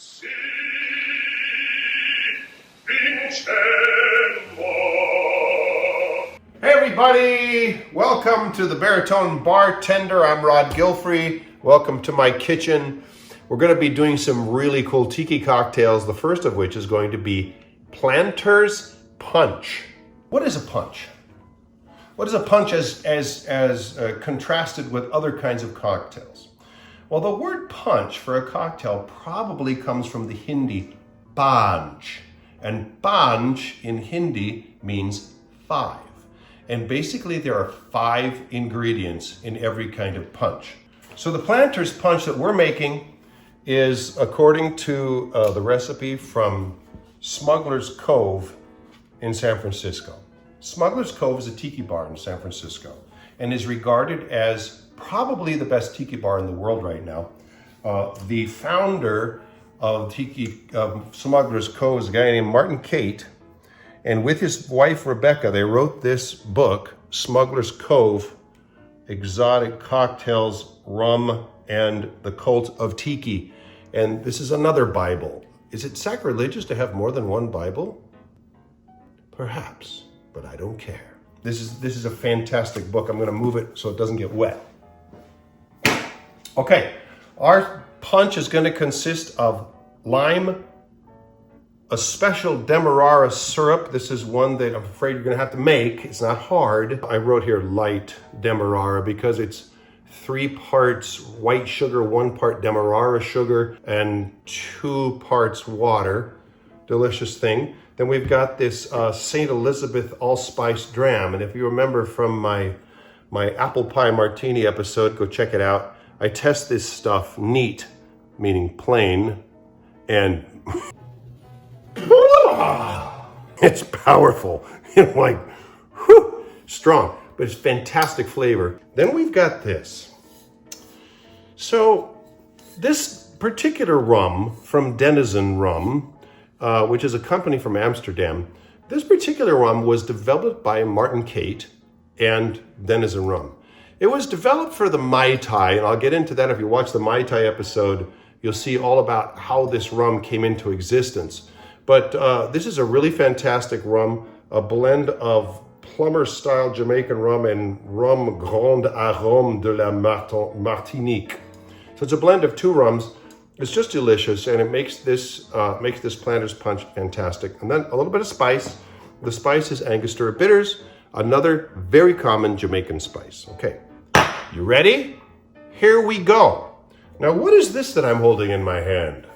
Hey everybody, welcome to the Baritone Bartender. I'm Rod Gilfrey. Welcome to my kitchen. We're going to be doing some really cool tiki cocktails, the first of which is going to be Planter's Punch. What is a punch? What is a punch as contrasted with other kinds of cocktails? Well, the word punch for a cocktail probably comes from the Hindi panch. And panch in Hindi means 5. And basically there are 5 ingredients in every kind of punch. So the Planter's Punch that we're making is according to the recipe from Smuggler's Cove in San Francisco. Smuggler's Cove is a tiki bar in San Francisco and is regarded as probably the best tiki bar in the world right now. The founder of Smuggler's Cove is a guy named Martin Cate, and with his wife Rebecca, they wrote this book, Smuggler's Cove, Exotic Cocktails, Rum, and the Cult of Tiki. And this is another Bible. Is it sacrilegious to have more than one Bible? Perhaps, but I don't care. This is a fantastic book. I'm going to move it so it doesn't get wet. Okay, our punch is going to consist of lime, a special Demerara syrup. This is one that I'm afraid you're going to have to make. It's not hard. I wrote here light Demerara because it's 3 parts white sugar, 1 part Demerara sugar, and 2 parts water. Delicious thing. Then we've got this St. Elizabeth allspice dram. And if you remember from my apple pie martini episode, go check it out. I test this stuff neat, meaning plain, and it's powerful. It's like, whew, strong, but it's fantastic flavor. Then we've got this. So this particular rum from Denizen Rum, which is a company from Amsterdam, this particular rum was developed by Martin Cate and Denizen Rum. It was developed for the Mai Tai, and I'll get into that. If you watch the Mai Tai episode, you'll see all about how this rum came into existence. But this is a really fantastic rum, a blend of plumber-style Jamaican rum and rum Grand Arôme de la Martinique. So it's a blend of 2 rums. It's just delicious, and it makes this Planter's Punch fantastic. And then a little bit of spice. The spice is Angostura bitters, another very common Jamaican spice. Okay, you ready? Here we go. Now, what is this that I'm holding in my hand?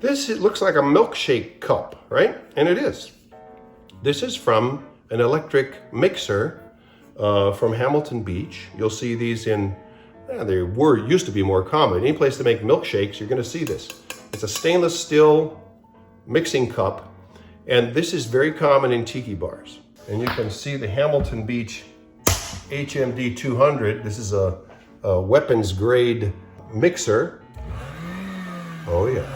It looks like a milkshake cup, right? And it is. This is from an electric mixer from Hamilton Beach. You'll see these in, they used to be more common. Any place to make milkshakes, you're gonna see this. It's a stainless steel mixing cup, and this is very common in tiki bars. And you can see the Hamilton Beach HMD 200. This is a weapons grade mixer. Oh yeah.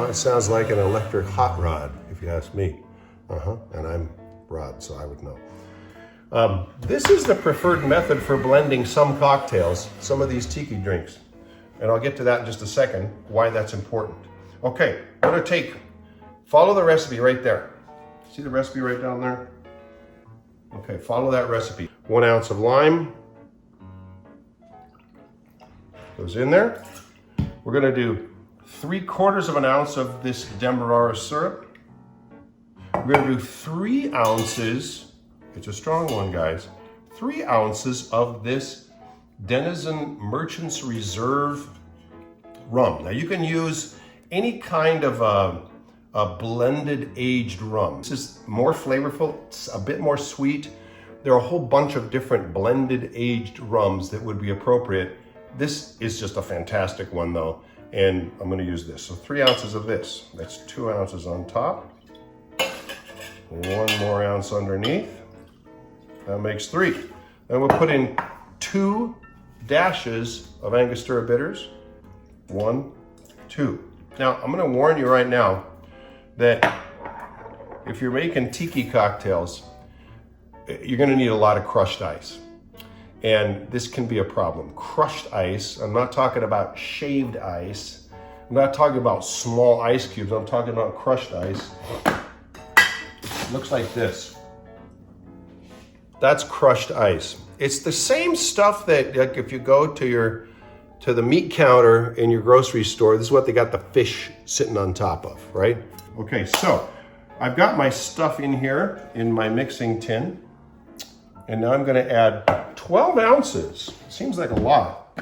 It sounds like an electric hot rod, if you ask me. And I'm Rod, so I would know. This is the preferred method for blending some cocktails, some of these tiki drinks. And I'll get to that in just a second, why that's important. Okay, I'm gonna follow the recipe right there. See the recipe right down there? Okay, follow that recipe. 1 ounce of lime goes in there. We're gonna do 3/4 of an ounce of this Demerara syrup. We're gonna do 3 ounces, it's a strong one, guys, 3 ounces of this Denizen Merchant's Reserve rum. Now you can use any kind of a blended aged rum. This is more flavorful, it's a bit more sweet. There are a whole bunch of different blended aged rums that would be appropriate. This is just a fantastic one though, and I'm gonna use this. So 3 ounces of this. That's 2 ounces on top. 1 more ounce underneath. That makes 3. Then we'll put in 2 dashes of Angostura bitters. 1, 2. Now, I'm gonna warn you right now that if you're making tiki cocktails, you're gonna need a lot of crushed ice. And this can be a problem. Crushed ice, I'm not talking about shaved ice. I'm not talking about small ice cubes, I'm talking about crushed ice. It looks like this. That's crushed ice. It's the same stuff that, like, if you go to the meat counter in your grocery store, this is what they got the fish sitting on top of, right? Okay, so I've got my stuff in here in my mixing tin. And now I'm gonna add 12 ounces. Seems like a lot.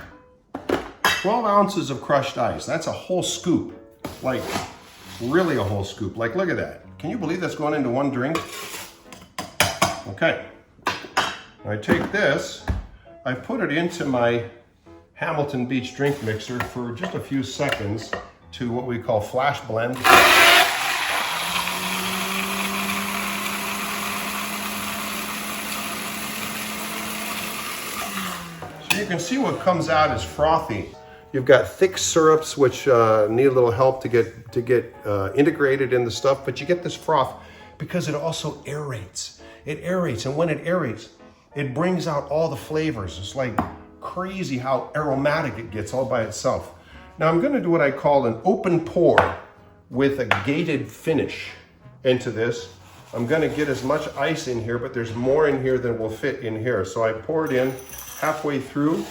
12 ounces of crushed ice. That's a whole scoop. Like, really a whole scoop. Like, look at that. Can you believe that's going into one drink? Okay. I take this, I put it into my Hamilton Beach drink mixer for just a few seconds to what we call flash blend. You can see what comes out is frothy. You've got thick syrups which need a little help to get integrated in the stuff, but you get this froth because it also aerates. It aerates, and when it aerates, it brings out all the flavors. It's like crazy how aromatic it gets all by itself. Now I'm gonna do what I call an open pour with a gated finish into this. I'm gonna get as much ice in here, but there's more in here than will fit in here. So I pour it in halfway through.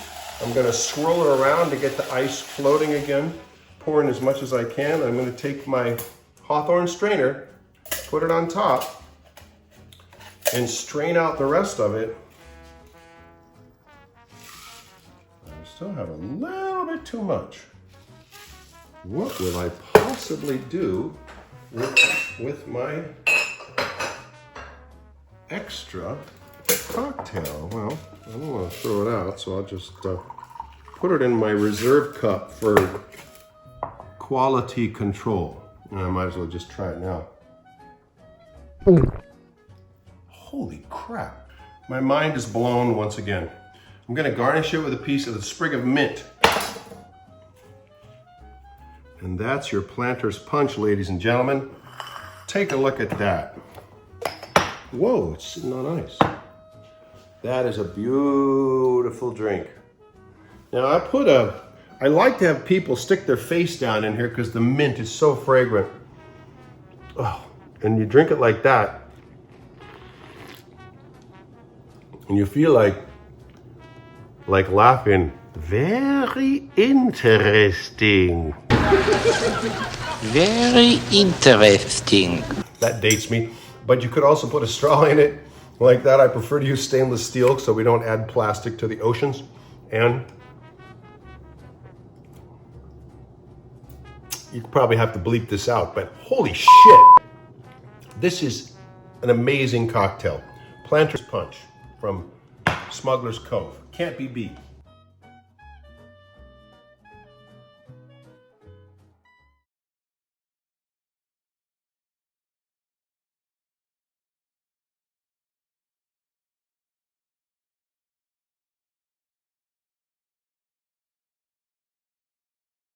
I'm gonna swirl it around to get the ice floating again, pour in as much as I can. I'm gonna take my Hawthorne strainer, put it on top, and strain out the rest of it. I still have a little bit too much. What will I possibly do with my extra cocktail? Well, I don't want to throw it out, so I'll just put it in my reserve cup for quality control. And I might as well just try it now. Holy crap. My mind is blown once again. I'm going to garnish it with a piece of the sprig of mint. And that's your Planter's Punch, ladies and gentlemen. Take a look at that. Whoa, it's sitting on ice. That is a beautiful drink. Now I like to have people stick their face down in here because the mint is so fragrant. Oh, and you drink it like that, and you feel like laughing. Very interesting. Very interesting. That dates me. But you could also put a straw in it like that. I prefer to use stainless steel so we don't add plastic to the oceans. And you probably have to bleep this out, but holy shit. This is an amazing cocktail. Planter's Punch from Smuggler's Cove. Can't be beat.